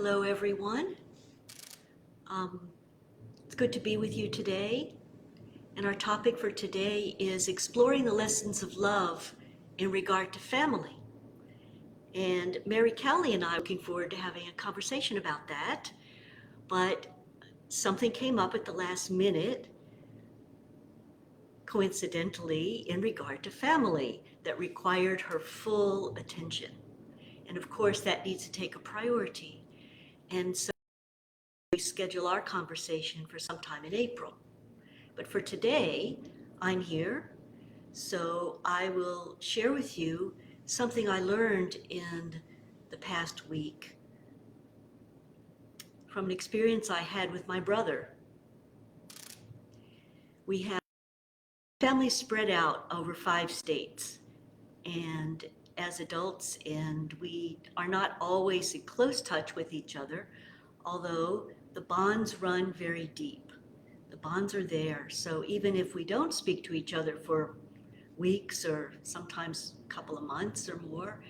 Hello, everyone. It's good to be with you today. And our topic for today is exploring the lessons of love in regard to family. And Mary Callie and I are looking forward to having a conversation about that. But something came up at the last minute, coincidentally, in regard to family that required her full attention. And of course, that needs to take a priority. And so we schedule our conversation for sometime in April. But for today, I'm here, so I will share with you something I learned in the past week from an experience I had with my brother. We have families spread out over 5 states, and as adults, and we are not always in close touch with each other, although the bonds run very deep. The bonds are there, so even if we don't speak to each other for weeks or sometimes a couple of months or more,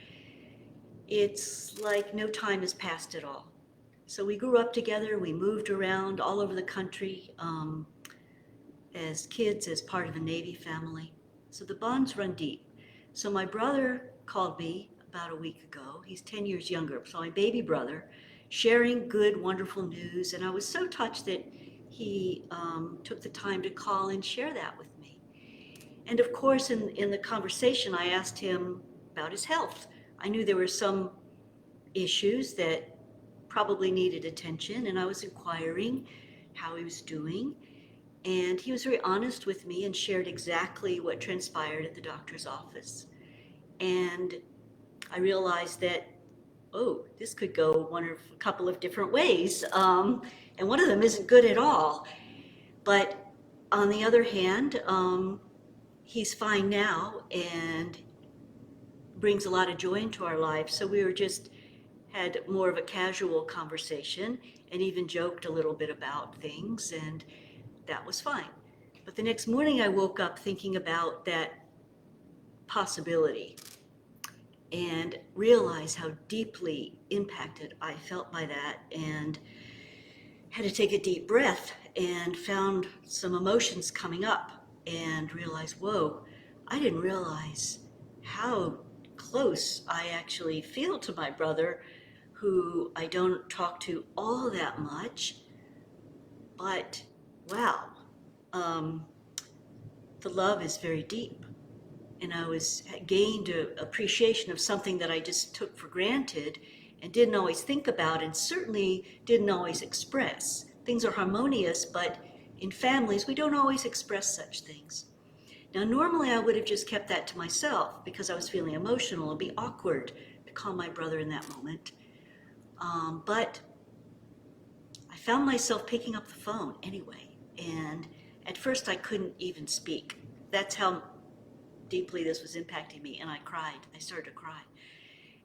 it's like no time has passed at all. So we grew up together, we moved around all over the country as kids, as part of a Navy family. So the bonds run deep. So my brother called me about a week ago. He's 10 years younger, so my baby brother, sharing good, wonderful news. And I was so touched that he took the time to call and share that with me. And of course, in the conversation, I asked him about his health. I knew there were some issues that probably needed attention, and I was inquiring how he was doing. And he was very honest with me and shared exactly what transpired at the doctor's office. And I realized that, oh, this could go a couple of different ways. And one of them isn't good at all. But on the other hand, he's fine now and brings a lot of joy into our lives. So we had more of a casual conversation and even joked a little bit about things, and that was fine. But the next morning I woke up thinking about that possibility and realized how deeply impacted I felt by that, and had to take a deep breath and found some emotions coming up and realized, whoa, I didn't realize how close I actually feel to my brother, who I don't talk to all that much, but wow, the love is very deep. And I gained an appreciation of something that I just took for granted and didn't always think about, and certainly didn't always express. Things are harmonious, but in families, we don't always express such things. Now, normally I would have just kept that to myself because I was feeling emotional. It'd be awkward to call my brother in that moment. But I found myself picking up the phone anyway. And at first I couldn't even speak. That's how deeply this was impacting me. And I cried. I started to cry.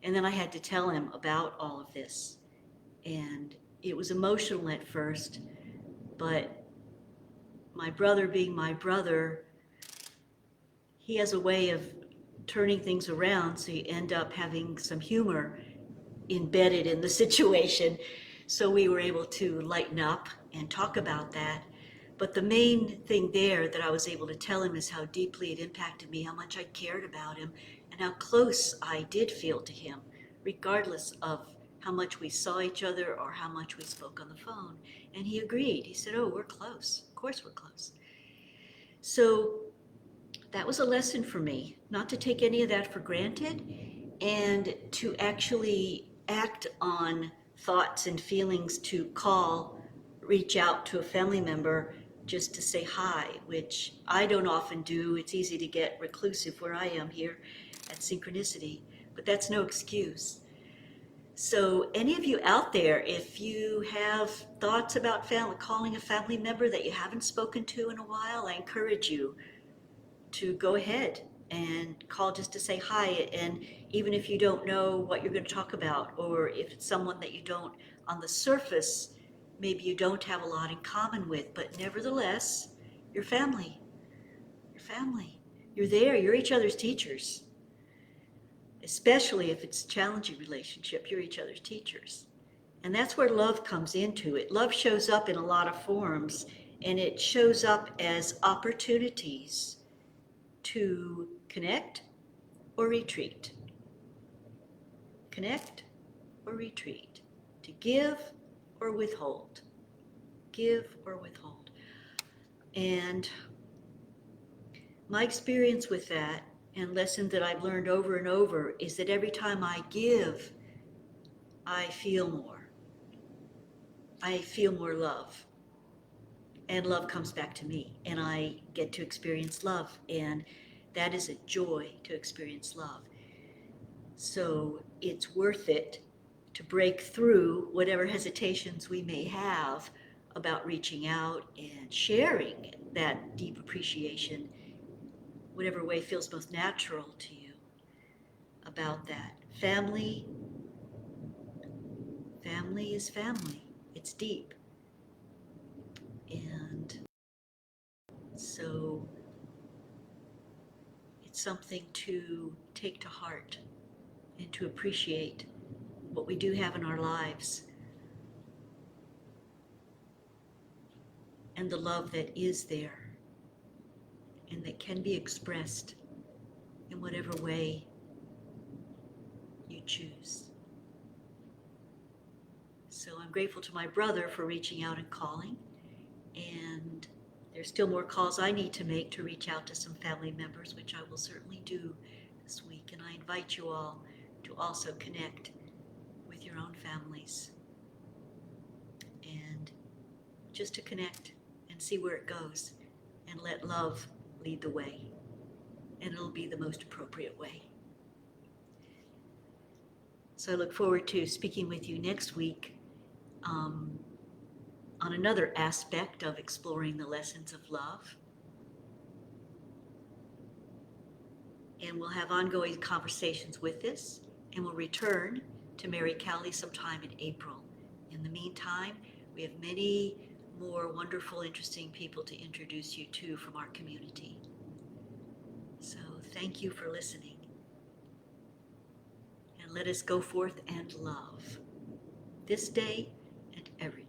And then I had to tell him about all of this. And it was emotional at first, but my brother being my brother, he has a way of turning things around, so you end up having some humor embedded in the situation. So we were able to lighten up and talk about that. But the main thing there that I was able to tell him is how deeply it impacted me, how much I cared about him, and how close I did feel to him, regardless of how much we saw each other or how much we spoke on the phone. And he agreed. He said, oh, we're close. Of course we're close. So that was a lesson for me, not to take any of that for granted and to actually act on thoughts and feelings, to reach out to a family member just to say hi, which I don't often do. It's easy to get reclusive where I am here at Synchronicity, but that's no excuse. So any of you out there, if you have thoughts about calling a family member that you haven't spoken to in a while, I encourage you to go ahead and call just to say hi. And even if you don't know what you're going to talk about, or if it's someone that you don't, on the surface, maybe you don't have a lot in common with, but nevertheless, you're family. You're family. You're there. You're each other's teachers. Especially if it's a challenging relationship, you're each other's teachers. And that's where love comes into it. Love shows up in a lot of forms, and it shows up as opportunities to connect or retreat. Connect or retreat. To give or withhold. Give or withhold. And my experience with that and lesson that I've learned over and over is that every time I give, I feel more. I feel more love. And love comes back to me. And I get to experience love. And that is a joy to experience love. So it's worth it to break through whatever hesitations we may have about reaching out and sharing that deep appreciation, whatever way feels most natural to you about that. Family is family. It's deep. And so it's something to take to heart and to appreciate what we do have in our lives and the love that is there and that can be expressed in whatever way you choose. So I'm grateful to my brother for reaching out and calling, and there's still more calls I need to make to reach out to some family members, which I will certainly do this week, and I invite you all to also connect with your own families and just to connect and see where it goes and let love lead the way, and it'll be the most appropriate way. So I look forward to speaking with you next week on another aspect of exploring the lessons of love. And we'll have ongoing conversations with this, and we'll return to Mary Cowley sometime in April. In the meantime, we have many more wonderful, interesting people to introduce you to from our community. So thank you for listening. And let us go forth and love this day and every day.